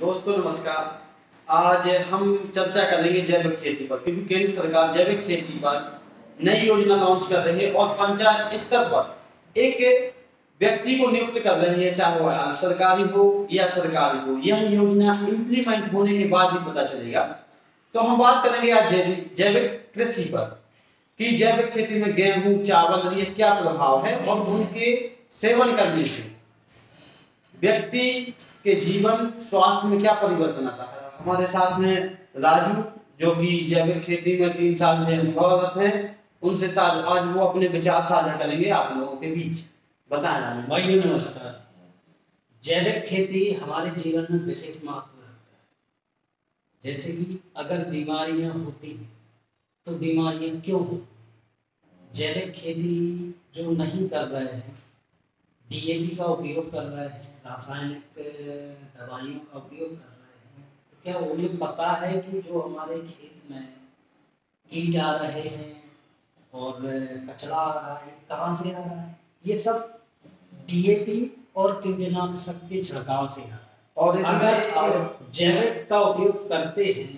दोस्तों नमस्कार। आज हम चर्चा करेंगे जैविक खेती पर, क्योंकि केंद्र सरकार जैविक खेती पर नई योजना लॉन्च कर रही है और पंचायत स्तर पर एक व्यक्ति को नियुक्त कर रही है, चाहे वह सरकारी हो या सरकारी हो। यह योजना इम्प्लीमेंट होने के बाद ही पता चलेगा। तो हम बात करेंगे आज जैविक कृषि पर कि जैविक खेती में गेहूं चावल ये क्या प्रभाव है और उनके सेवन करने से व्यक्ति के जीवन स्वास्थ्य में क्या परिवर्तन आता है। हमारे साथ में राजू, जो कि जैविक खेती में 3 साल से अनुभवरत हैं, उनसे साथ आज वो अपने विचार साझा करेंगे आप लोगों के बीच। बताएं भाई नमस्कार। जैविक खेती हमारे जीवन में विशेष महत्व रखता है। जैसे कि अगर बीमारियां होती हैं तो बीमारियां क्यों होती हैं? जैविक खेती जो नहीं कर रहे हैं, डीएपी का उपयोग कर रहे हैं, रासायनिक दवाइयों का उपयोग कर रहे हैं, तो क्या उन्हें पता है कि जो हमारे खेत में कीट आ रहे हैं और कचरा आ रहा है कहाँ से आ रहा है? ये सब डीएपी और कीटनाशक के छिड़काव से आ रहा है। और अगर आप जैविक का उपयोग करते हैं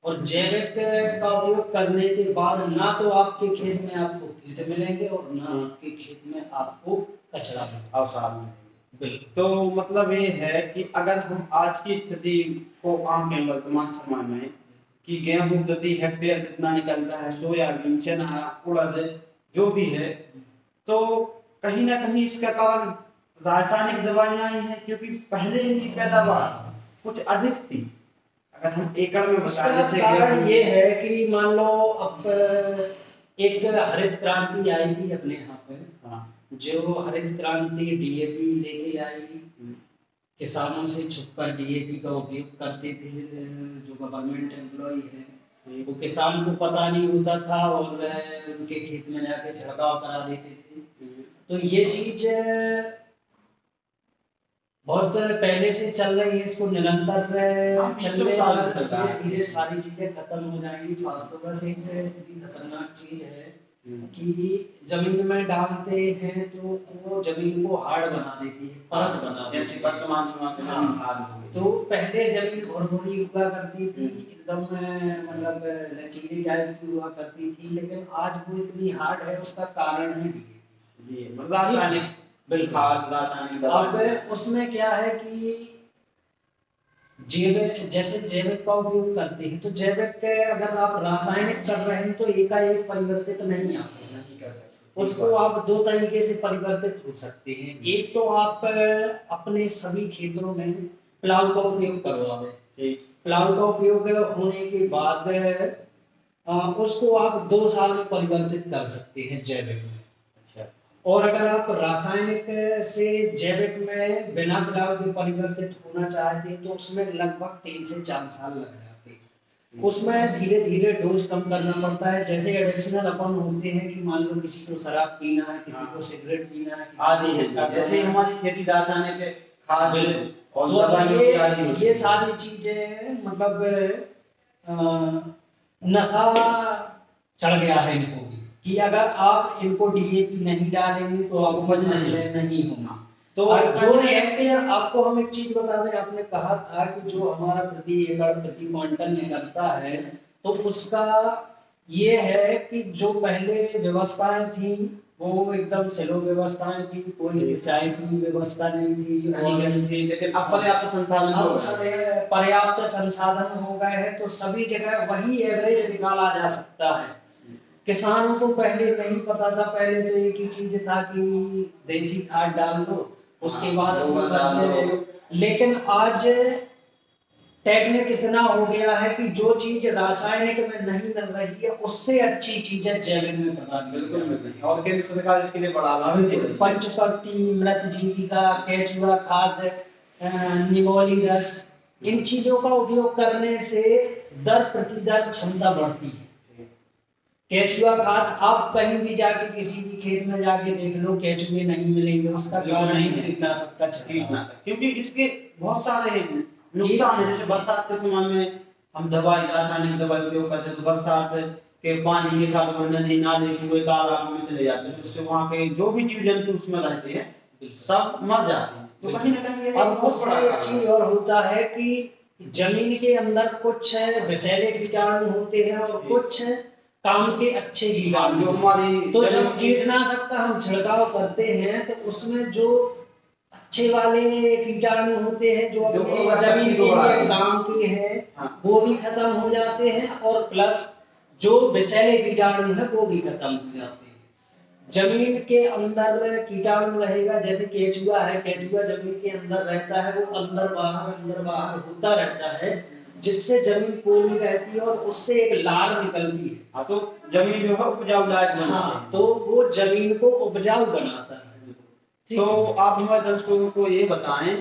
और जैविक का उपयोग करने के बाद ना तो आपके खेत में आपको कीट मिलेंगे और ना आपके खेत में आपको कचरा मिलेगा। बिल्कुल। तो मतलब ये है कि अगर हम आज की स्थिति को आंकें वर्तमान समय में कि गेहूं प्रति हेक्टेयर कितना निकलता है, सोयाबीन, चना, उड़द जो भी है, तो कहीं ना कहीं इसका कारण रासायनिक दवाइयां ही हैं, क्योंकि पहले इनकी पैदावार कुछ अधिक थी। अगर हम एकड़ में उसका कारण ये है कि मान लो अब एक हरित क्रांति आई थी अपने यहाँ पे। हाँ। जो हरित क्रांति डीएपी लेके आई, किसानों से छुपकर डीएपी का उपयोग करते थे। जो गवर्नमेंट एम्प्लॉय है वो किसान को पता नहीं होता था और उनके खेत में जाके छिड़काव करा देते थे। तो ये चीज बहुत पहले से चल रही है, इसको निरंतर चलने वाला धीरे सारी चीजें खत्म हो जाएंगी। फास्फोरस एक इतनी खतरनाक चीज है कि जमीन में डालते हैं तो वो जमीन को हार्ड बना देती है, परत बना देती है। जैसे वर्तमान समय में जमीन हार्ड हो गई। तो पहले जमीन भुरभुरी हुआ करती थी, एकदम मतलब लचीली टाइप की हुआ करती थी, लेकिन आज वो इतनी हार्ड है। उसका कारण है डीएपी, रासायनिक। बिल्कुल। रासायनिक। अब उसमें क्या है कि जैसे जैविक का उपयोग करते हैं तो जैविक अगर आप रासायनिक कर रहे हैं तो एकाएक परिवर्तित नहीं आप नहीं कर सकते। उसको आप 2 तरीके से परिवर्तित हो सकते हैं। एक तो आप अपने सभी खेतों में प्लाव का उपयोग करवा दें। प्लाव का उपयोग होने के बाद उसको आप 2 साल में परिवर्तित कर सकते हैं जैविक में। और अगर आप रासायनिक से जैविक में बिना प्लाव के परिवर्तित होना चाहते हैं तो उसमें लगभग 3 से 4 साल लग जाते हैं। उसमें धीरे धीरे डोज कम करना पड़ता है। जैसे एडिक्शनल अपन होते हैं कि मान लो किसी को शराब पीना है, किसी को सिगरेट पीना है आदि है, जैसे हमारी खेती रासायनिक खाद और तो ये सारी चीजें मतलब नशा चढ़ गया है इनको कि अगर आप इनको डीएपी नहीं डालेंगे तो आपको नहीं होगा। तो जो हेक्टेयर आपको हम एक चीज बता दें, आपने कहा था कि जो हमारा प्रति एकड़ प्रति क्विंटल निकलता है तो उसका ये है कि जो पहले व्यवस्थाएं थी वो एकदम स्लो व्यवस्थाएं थी, कोई सिंचाई की व्यवस्था नहीं थी, लेकिन अब पर्याप्त संसाधन हो गए हैं तो सभी जगह वही एवरेज निकाला जा सकता है। किसानों को पहले नहीं पता था, पहले तो एक ही चीज था कि देसी खाद डाल दो, उसके बाद लेकिन आज टेक्निक इतना हो गया है कि जो चीज रासायनिक में नहीं मिल रही है उससे अच्छी चीजें जैविक में प्रदान बिल्कुल मिल रही है और केंद्र सरकार इसके लिए बढ़ावा भी दे रही है। पंचपर्ती, मृत जीविका, केचुआ खाद, निमोली रस, इन चीजों का उपयोग करने से दर प्रति दर क्षमता बढ़ती है। केचुआ खाद आप कहीं भी जाके किसी भी खेत में जाके देख लो, केचुए नहीं मिलेंगे। उसका कारण है कीटनाशक का छिड़काव, क्योंकि इसके बहुत सारे नुकसान है। जैसे बरसात के समय में हम दवाई रासायनिक दवाई उपयोग करते हैं तो बरसात के पानी के साथ नदी नाले कुएं तालाब में चले जाते हैं, उससे वहाँ के जो भी जीव जंतु उसमें रहते हैं सब मर जाते हैं। तो कहीं ना कहीं ये और बहुत उसमें बड़ा एक कारण चीज है। और होता है कि जमीन के अंदर कुछ विषैले कीटाणु होते हैं और कुछ काम के अच्छे हाँ, कीटाणु जो होते हैं। हमारी तो जमीन जब की कीटनाशक का हम छिड़काव करते हैं तो उसमें जो अच्छे वाले कीटाणु होते हैं जो जो अपने उर्वरक जमीन शक्ति के को बढ़ाते लिए हैं। काम के हैं हाँ, वो भी खत्म हो जाते हैं और प्लस जो विषैले कीटाणु है वो भी खत्म हो जाते हैं। जमीन के अंदर कीटाणु रहेगा, जैसे केचुआ है, केचुआ जमीन के अंदर रहता है, वो अंदर बाहर होता रहता है, जिससे जमीन पोली रहती है और उससे एक लार निकलती है। हाँ, तो जमीन जो है उपजाऊ लायक बनाते हाँ, हैं। तो वो जमीन को उपजाऊ बनाता है। ठीक तो है। आप हमारे दर्शकों को ये बताएं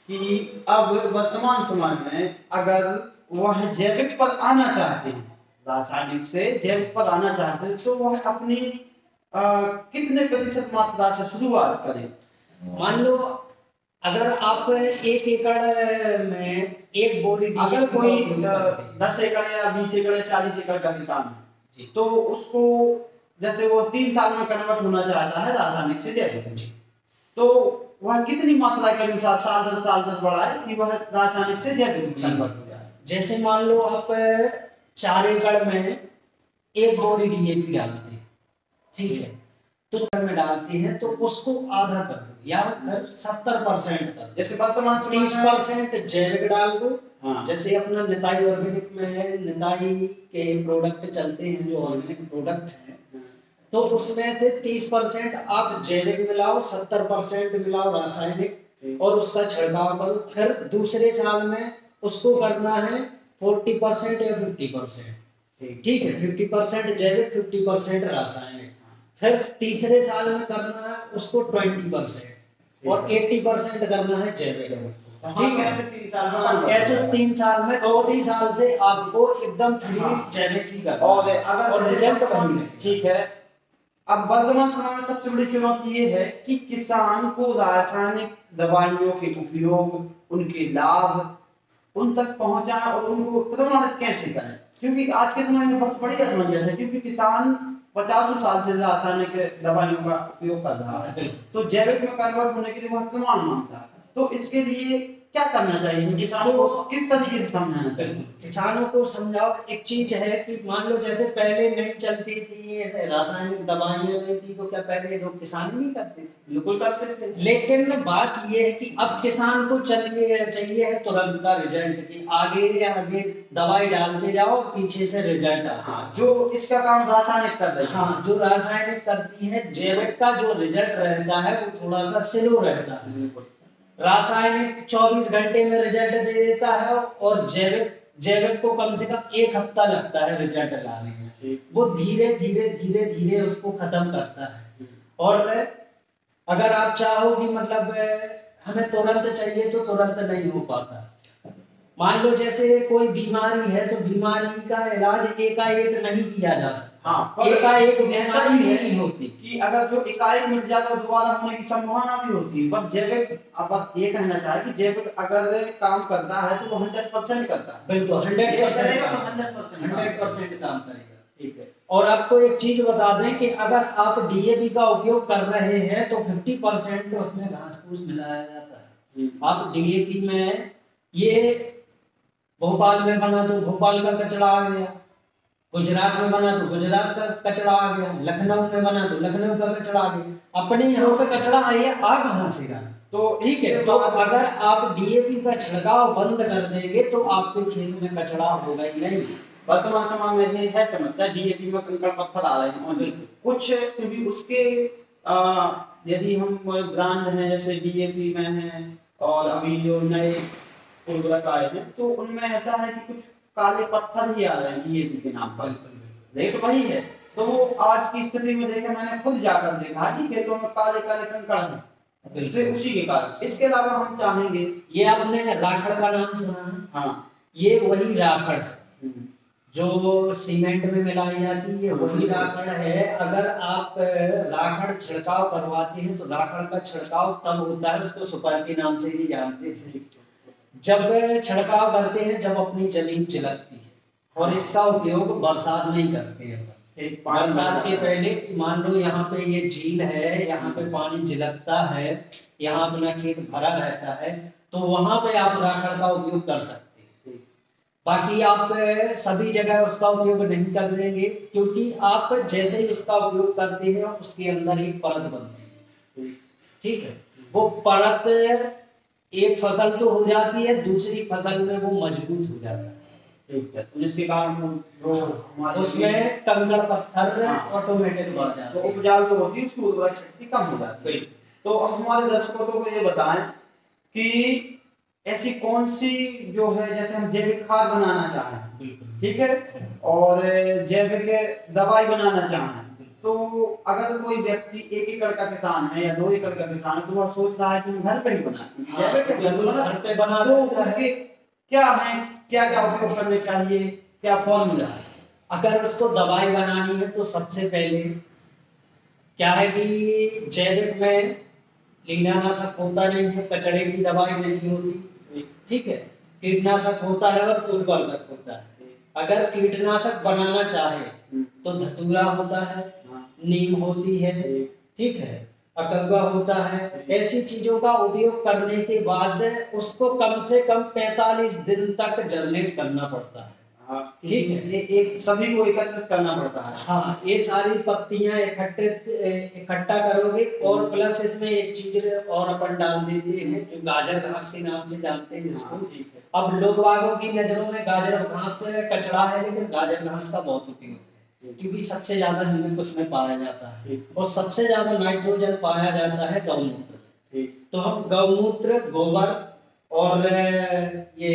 कि अब वर्तमान समय में अगर वह जैविक पर आना चाहते हैं, रासायनिक से जैविक पर आना चाहते हैं, तो वह अपनी कितने प्रतिशत मात्रा से शुरुआत करें? मान लो अगर आप 1 एकड़ में एक बोरी अगर DAP कोई का उपयोग करते हैं, 10 एकड़ या 20 एकड़ या 40 एकड़ का किसान है, जी। तो उसको जैसे वो 3 साल में कन्वर्ट होना चाहता है रासायनिक से जैविक में, तो वह कितनी मात्रा के अनुसार साल दर बढ़ाए कि वह रासायनिक से जैविक में कन्वर्ट हो जाए? जैसे मान लो आप 4 एकड़ में एक बोरी DAP डालते हैं, ठीक है, तो में डालते हैं तो उसको आधा कर दो या फिर 70% कर दो। जैसे वर्तमान समय में 30% जैविक डाल दो। हाँ, जैसे अपना निताई ऑर्गेनिक में है, निताई के प्रोडक्ट चलते हैं जो ऑर्गेनिक प्रोडक्ट है, तो उसमें से 30% आप जैविक मिलाओ, 70% मिलाओ रासायनिक और उसका छिड़काव करो। फिर दूसरे साल में उसको करना है 40% या 50%। ठीक है, 50% जैविक 50% रासायनिक। फिर तीसरे साल में करना है उसको 20% और 80% करना है जैविक। ठीक है, ऐसे 3 साल में हाँ, convert ऐसे हो जाएगा। 3 साल में, चौथी साल से आपको एकदम फ्री हाँ। जैविक ही करना और है अगर और जैसे रिजल्ट वर्तमान- वही रहेगा। ठीक है, अब वर्तमान समय में सबसे बड़ी चुनौती ये है कि किसान को रासायनिक दवाइयों के उपयोग, उनके लाभ उन तक पहुंचाएं और उनको प्रमाणित कैसे करें, क्योंकि आज के समय में बहुत बड़ी असमंजस है, क्योंकि किसान 50 साल से रासायनिक दवाइयों का उपयोग कर रहा है, तो जैविक में कन्वर्ट होने के लिए वह प्रमाण मांगता है। तो इसके लिए क्या करना चाहिए, किसानों को किस तरीके से समझाना चाहिए? किसानों को समझाओ। एक चीज है कि मान लो जैसे पहले नहीं चलती थी रासायनिक दवाइयां नहीं थी, तो क्या पहले लोग किसान नहीं करते थे? बिल्कुल कर सकते हैं। लेकिन बात ये है कि अब किसान को चाहिए है तुरंत का रिजल्ट, कि आगे दवाई डालते जाओ और पीछे से रिजल्ट आता। हाँ, जो इसका काम रासायनिक कर रही है। हाँ, जो रासायनिक करती है, जैविक का जो रिजल्ट रहता है वो थोड़ा सा स्लो रहता है। रासायनिक 24 घंटे में रिजल्ट दे देता है और जैविक को कम से कम 1 हफ्ता लगता है रिजल्ट लाने में। वो धीरे धीरे उसको खत्म करता है। और अगर आप चाहो कि मतलब हमें तुरंत चाहिए तो तुरंत नहीं हो पाता। मान लो जैसे कोई बीमारी है तो बीमारी का इलाज एकाएक नहीं किया जा सकता। हाँ, एकाएक ऐसा बीमारी ही है नहीं होती कि अगर जो एकाएक मिट जाता है दोबारा होने की संभावना भी होती है, पर जैविक, अब ये कहना चाहे कि जैविक अगर काम करता है तो वो 100% करता है। बिल्कुल 100% काम 100% काम करेगा। ठीक है। और आपको एक चीज बता दें कि अगर आप DAP का उपयोग कर रहे हैं तो 50% उसमें घास फूस मिलाया जाता है। आप DAP में ये भोपाल में बना तो भोपाल का कचरा आ गया, गुजरात में बना तो गुजरात का कचरा आ गया, लखनऊ में बना तो लखनऊ का कचरा आ गया। अपने यहाँ पे कचरा आ कहाँ से रहा? तो ठीक है, तो अगर आप DAP का छिड़काव बंद कर देंगे तो आपके खेत में कचरा होगा ही नहीं। वर्तमान समय में ये है समस्या, DAP में कंकड़ पत्थर आ रहे हैं और कुछ, क्योंकि उसके यदि हम ब्रांड हैं जैसे DAP में है और अभी जो नए उर्वरक आए हैं तो उनमें ऐसा है कि कुछ काले पत्थर ही आ रहे हैं DAP के नाम पर, रेट वही है। तो वो आज की स्थिति में देखे, मैंने खुद जाकर देखा कि खेतों में काले काले कंकड़ हैं, तो उसी के कारण। इसके अलावा हम चाहेंगे, ये आपने राखड़ का नाम सुना है? हाँ, ये वही राखड़ जो सीमेंट में मिलाई जाती है, वही राखड़ है। अगर आप राखड़ छिड़काव करवाते हैं तो राखड़ का छिड़काव तब होता है, उसको सुपर के नाम से भी जानते हैं, जब छिड़काव करते हैं जब अपनी जमीन चिलकती है, और इसका उपयोग बरसात में ही करते हैं। बरसात के पहले मान लो यहाँ पे ये झील है, यहाँ पे पानी झिलकता है, यहाँ अपना खेत भरा रहता है, तो वहां पे आप राखड़ का उपयोग कर सकते हैं। बाकी आप सभी जगह उसका उपयोग नहीं कर देंगे, क्योंकि आप जैसे ही उसका उपयोग करते हैं उसके अंदर एक परत बनती है, ठीक है। वो परत एक फसल तो हो जाती है, दूसरी फसल में वो मजबूत हो जाता है, ठीक है। तो जिसके कारण जो हमारे उसमें कंकड़ पत्थर ऑटोमेटिक बढ़ जाते तो हैं, उपजाऊ जो होती है उसकी उर्वरक शक्ति कम हो जाती है। तो अब हमारे दर्शकों को ये बताएं कि ऐसी कौन सी जो है, जैसे हम जैविक खाद बनाना चाहें, ठीक है, और जैविक दवाई बनाना चाहें, तो अगर कोई व्यक्ति 1 एकड़ का किसान है या 2 एकड़ का किसान है, तो वह सोच रहा है कि हम घर पे ही बनाएं, जैविक घर पे बना तो सकता है। उनके क्या है, क्या क्या उपयोग करने चाहिए, क्या फॉर्मूला है? अगर उसको दवाई बनानी है तो सबसे पहले क्या है कि जैविक में कीटनाशक होता नहीं है, कचड़े की दवाई नहीं होती, ठीक है, कीटनाशक होता है और उर्वरक होता है। अगर कीटनाशक बनाना चाहे तो धतूरा होता है, नीम होती है, ठीक है, अकलवा होता है। ऐसी चीजों का उपयोग करने के बाद उसको कम से कम 45 दिन तक जर्नेट करना पड़ता है, ठीक है। ये एक सभी को एकत्रित करना पड़ता है। हाँ, ये सारी पत्तियां इकट्ठा करोगे, और प्लस इसमें एक चीज और अपन डाल देते हैं जो गाजर घास के नाम से जानते हैं जिसको। अब लोग बागों की नजरों में गाजर घास कचरा है, लेकिन गाजर घास का बहुत उपयोग है, क्योंकि सबसे ज्यादा ह्यूमिक उसमें पाया जाता है और सबसे ज्यादा नाइट्रोजन पाया जाता है गौमूत्र। तो हम गौमूत्र, गोबर और ये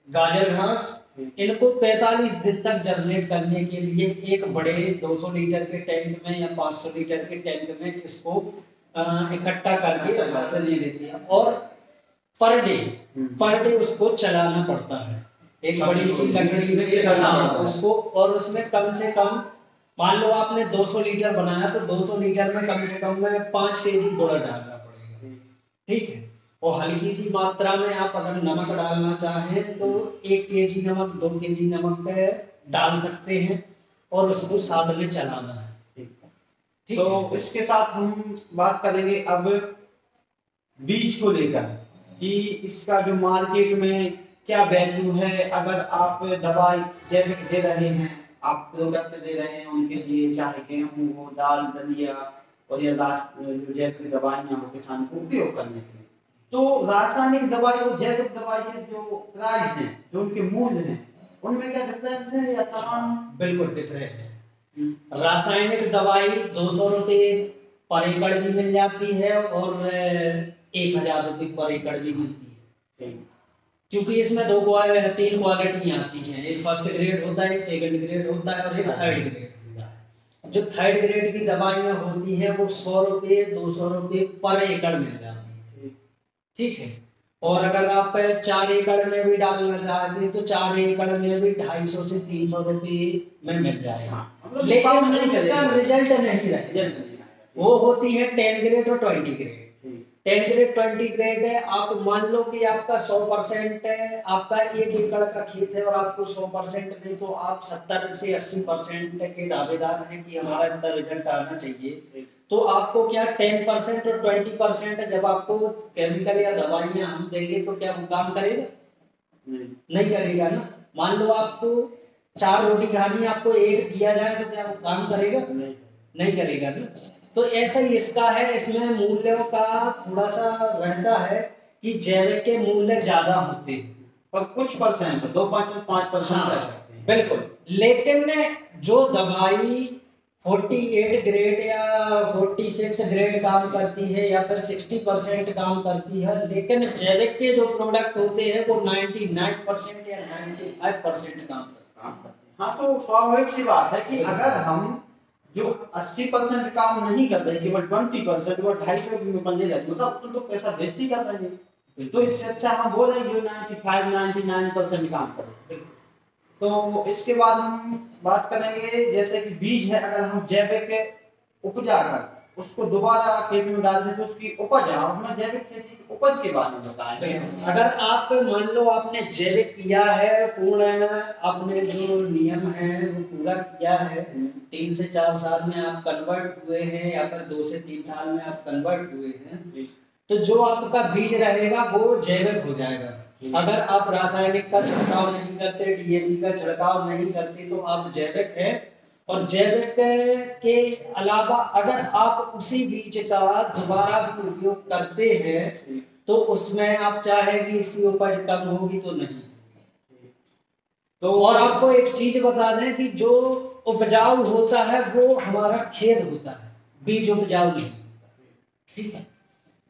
गाजर घास, इनको 45 दिन तक जर्नेट करने के लिए एक बड़े 200 लीटर के टैंक में या 500 लीटर के टैंक में इसको इकट्ठा करके ले लेते हैं, और पर डे उसको चलाना पड़ता है, एक बड़ी सी लकड़ी से करना पड़ता है उसको। और उसमें कम से कम मान लो आपने 200 लीटर बनाया तो 200 लीटर में कम से कम 5 केजी गुड़ डालना पड़ेगा, ठीक है। और हल्की सी मात्रा में आप अगर नमक डालना चाहें तो 1 केजी नमक, 2 केजी नमक डाल सकते हैं, और उसको साथ में चलाना है, ठीक तो है। इसके साथ हम बात करेंगे अब बीज को लेकर कि इसका जो मार्केट में क्या वैल्यू है। अगर आप दवाई जैविक दे रहे हैं, आप प्रोडक्ट दे रहे हैं उनके लिए, चाहे गेहूं हो, दाल, दलिया और या जो जैविक दवाइयाँ हो किसान को उपयोग करने के लिए, तो रासायनिक दवाई और जैविक दवाई के जो प्राइस हैं, जो उनके मूल्य हैं, उनमें क्या डिफरेंस है या समान? बिल्कुल डिफरेंस। रासायनिक दवाई 200 रुपये पर एकड़ भी मिल जाती है और 1000 रुपये पर एकड़ भी मिलती है, क्योंकि इसमें 3 क्वालिटी आती हैं, एक फर्स्ट ग्रेड होता है, एक सेकंड ग्रेड होता है और एक थर्ड ग्रेड होता है। जो थर्ड ग्रेड की दवाइयाँ होती हैं वो 100 रुपये 200 रुपये पर एकड़ मिल जाती है, ठीक है। और अगर आप 4 एकड़ में भी डालना चाहते हैं तो 4 एकड़ में भी 250 से 300 रुपये में मिल जाएगा, लेकिन इसका रिजल्ट नहीं रहेगा। वो होती है 10 ग्रेड और 20 ग्रेड। 10 ग्रेड 20 ग्रेड है, आप मान लो कि आपका 100% है, आपका 1 एकड़ का खेत है और आपको 100% दे, तो आप 70 से 80% के दावेदार हैं कि हमारा इतना रिजल्ट आना चाहिए। तो आपको क्या 10% और 20% जब आपको केमिकल या दवाइयाँ हम देंगे तो क्या वो काम करेगा? नहीं करेगा ना। मान लो आपको 4 रोटी खानी, आपको 1 दिया जाए तो क्या वो काम करेगा? नहीं करेगा ना। तो ऐसा ही इसका है, इसमें मूल्यों का थोड़ा सा रहता है कि जैविक के मूल्य ज्यादा होते हैं, पर कुछ परसेंट 2-5% हाँ, रह सकते हैं, बिल्कुल। लेकिन जो दवाई 48 ग्रेड या 46 ग्रेड काम करती है या फिर 60% काम करती है, लेकिन जैविक के जो प्रोडक्ट होते हैं वो 99% या 95% काम करते हैं। हाँ, तो स्वाभाविक सी बात है कि अगर हम जो 80% काम नहीं कर रहे, केवल 20%, वो 250 रुपये में बन जाती, मतलब तो पैसा वेस्ट ही कर रहे हैं। तो इससे अच्छा हम बोल रहे हैं जो 95-99% काम करें। तो इसके बाद हम बात करेंगे जैसे कि बीज है, अगर हम जैविक उपजा कर उसको दोबारा खेत में डाल दें तो उसकी उपज है। हमें जैविक खेती की उपज के बारे में बताएं। अगर आप मान लो आपने जैविक किया है, पूर्ण आपने जो नियम है वो पूरा किया है, 3 से 4 साल में आप कन्वर्ट हुए हैं या फिर 2 से 3 साल में आप कन्वर्ट हुए हैं, तो जो आपका बीज रहेगा वो जैविक हो जाएगा। अगर आप रासायनिक का छिड़काव नहीं करते, डीएपी का छिड़काव नहीं करते, तो आप जैविक है। और जैविक के अलावा अगर आप उसी बीज का दोबारा भी उपयोग करते हैं तो उसमें आप चाहे कि इसकी उपज कम होगी तो नहीं। तो और आपको एक चीज बता दें कि जो उपजाऊ होता है वो हमारा खेत होता है, बीज उपजाऊ नहीं होता। ठीक है,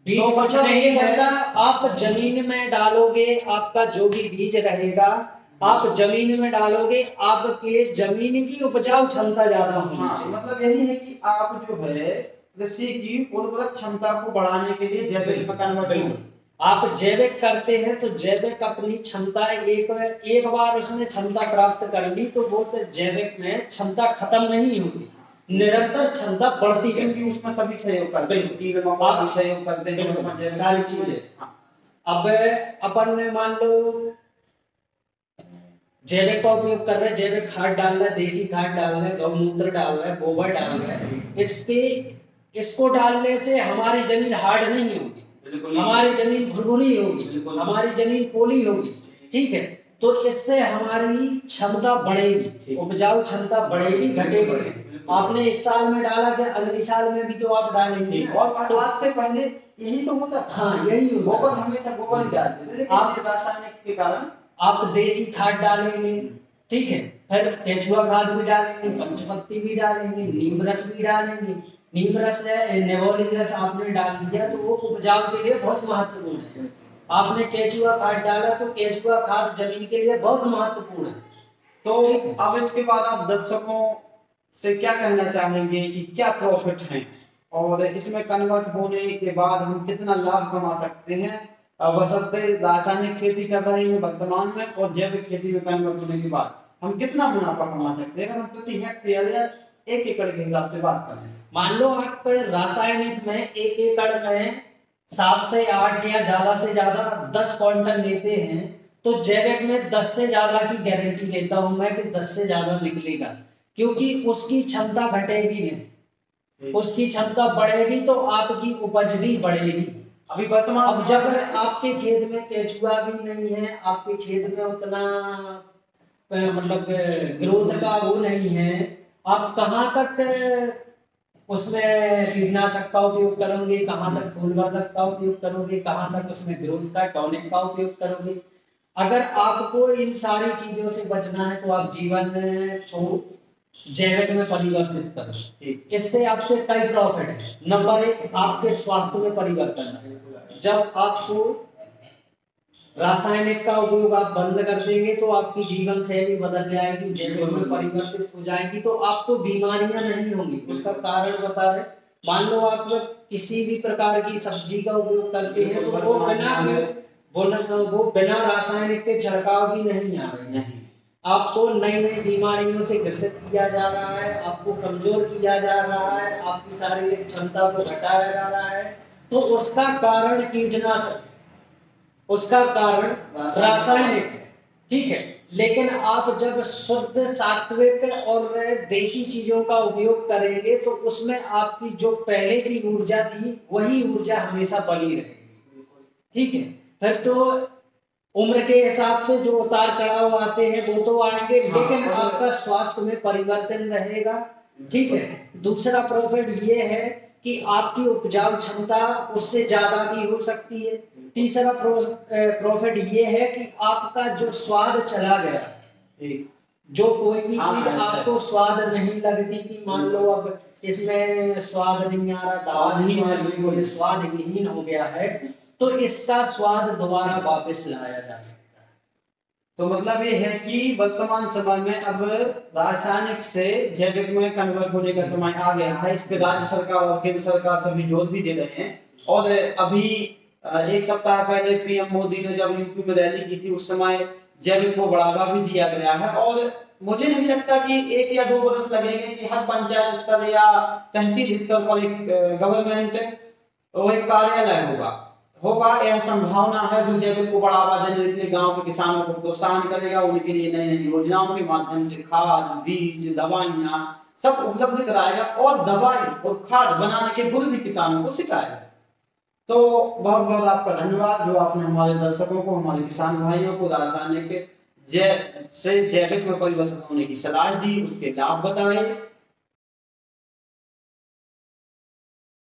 बीज तो कुछ मतलब नहीं ये है- करता, आप जमीन में डालोगे, आपका जो भी बीज रहेगा आप जमीन में डालोगे, आपके जमीन की उपजाऊ क्षमता ज्यादा होनी हाँ, चाहिए। मतलब यही है कि आप जो है कृषि की उर्वरक क्षमता को बढ़ाने के लिए जैविक में कन्वर्ट हो। आप जैविक करते हैं तो जैविक अपनी क्षमता एक बार उसने क्षमता प्राप्त कर ली तो वो तो जैविक में क्षमता खत्म नहीं होगी, निरंतर क्षमता बढ़ती है, क्योंकि उसमें सभी सहयोग करते हैं, कीड़े मकोड़े भी सहयोग करते हैं, उसमें जैविक सारी चीजें। हाँ। अब अपन ने मान लो जैविक का उपयोग कर रहे हैं, जैविक खाद डाल रहे हैं, देसी खाद डाल रहे हैं, गौमूत्र डाल रहे हैं, गोबर डाल रहे हैं, इसको डालने से हमारी जमीन हार्ड नहीं होगी, हमारी जमीन भुरभुरी होगी, हमारी जमीन पोली होगी। ठीक है, तो इससे हमारी क्षमता बढ़ेगी, उपजाऊ क्षमता बढ़ेगी, घटेगी। आपने इस साल में डाला क्या अगले साल में भी तो आप डालेंगे ना। और तो आज से पहले यही तो होता था। हाँ, यही होता गोबर था। हमेशा गोबर ही डालते थे, लेकिन आप- ये रासायनिक के कारण आप देसी खाद डालेंगे, ठीक है, फिर केचुआ खाद भी डालेंगे, पंचपत्ती भी डालेंगे, नीम रस भी डालेंगे। नीम रस है, नेबोलिक रस आपने डाल दिया तो वो उपजाऊ के लिए बहुत महत्वपूर्ण है। आपने केचुआ खाद डाला तो केचुआ खाद जमीन के लिए बहुत महत्वपूर्ण है। तो अब इसके बाद आप दर्शकों से क्या कहना चाहेंगे कि क्या प्रॉफिट है और इसमें कन्वर्ट होने के बाद हम कितना लाभ कमा सकते हैं, बशर्ते रासायनिक खेती कर रहे हैं वर्तमान में और जैविक खेती में कन्वर्ट होने के बाद हम कितना मुनाफा कमा सकते हैं अगर हम प्रति हेक्टेयर या 1 एकड़ के हिसाब से बात करें। मान लो आप रासायनिक में 1 एकड़ में 7 से 8 या ज्यादा से ज्यादा 10 क्विंटल लेते हैं, तो जैविक में 10 से ज्यादा की गारंटी लेता हूं मैं कि 10 से ज्यादा निकलेगा, क्योंकि उसकी क्षमता घटेगी नहीं, उसकी क्षमता बढ़ेगी तो आपकी उपज भी बढ़ेगी। अभी वर्तमान अब जब आपके खेत में केचुआ भी नहीं है, आपके खेत में उतना मतलब ग्रोथ का वो नहीं है, आप कहाँ तक उसमें कीटनाशक का उपयोग करोगे, कहाँ तक फूलवर्धक का उपयोग करोगे, कहाँ तक उसमें ग्रोथ का टॉनिक का उपयोग करोगे। अगर आपको इन सारी चीजों से बचना है तो आप जीवन को जैविक में परिवर्तित करो। इससे आपके कई प्रॉफिट है। नंबर 1, आपके स्वास्थ्य में परिवर्तन है। जब आपको रासायनिक का उपयोग आप बंद कर देंगे तो आपकी जीवन शैली बदल जाएगी, जैविक में परिवर्तित हो जाएगी, तो आपको बीमारियां नहीं होंगी। उसका कारण बता रहे, मान लो आप किसी भी प्रकार की सब्जी का उपयोग करते हैं तो वो बिना रासायनिक के छिड़काव भी नहीं आ रहे हैं। आपको नई नई बीमारियों से ग्रसित किया जा रहा है, आपको कमजोर किया जा रहा है, आपकी शारीरिक क्षमता को घटाया जा रहा है, तो उसका कारण कीटनाशक, उसका कारण रासायनिक है। ठीक है, लेकिन आप जब शुद्ध सात्विक और देसी चीजों का उपयोग करेंगे तो उसमें आपकी जो पहले की ऊर्जा थी वही ऊर्जा हमेशा बनी रहेगी। ठीक है, फिर तो उम्र के हिसाब से जो उतार चढ़ाव आते हैं वो तो आएंगे, लेकिन आपका स्वास्थ्य में परिवर्तन रहेगा। ठीक है, दूसरा प्रॉफिट ये है कि आपकी उपजाऊ क्षमता उससे ज्यादा भी हो सकती है। तीसरा प्रॉफिट ये है कि आपका जो स्वाद चला गया, जो कोई भी चीज आपको स्वाद नहीं लगती कि मान लो अब इसमें स्वाद नहीं आ रहा, दावा नहीं आ रही, वो स्वाद विहीन हो गया है, तो इसका स्वाद दोबारा वापस लाया जा सकता है। तो मतलब ये है कि वर्तमान समय में अब रासायनिक से जैविक में कन्वर्ट होने का समय आ गया है। इस पे राज्य सरकार और केंद्र सरकार सभी जोर भी दे रहे हैं। और अभी 1 सप्ताह पहले पीएम मोदी ने जब यूपी में रैली की थी उस समय जैविक को बढ़ावा भी दिया गया है। और मुझे नहीं लगता कि 1 या 2 वर्ष लगेंगे कि हर पंचायत स्तर या तहसील स्तर पर एक गवर्नमेंट और एक कार्यालय होगा, यह संभावना है जो जैविक को बढ़ावा देने के लिए गांव के किसानों को प्रोत्साहन करेगा, उनके लिए नई नई योजनाओं के माध्यम से खाद, बीज, दवाइयां सब उपलब्ध कराएगा और दवाई और खाद बनाने के गुण भी किसानों को सिखाएगा। तो बहुत बहुत आपका धन्यवाद जो आपने हमारे दर्शकों को, हमारे किसान भाइयों को रासायनिक से जैविक में परिवर्तन होने की सलाह दी, उसके लाभ बताए।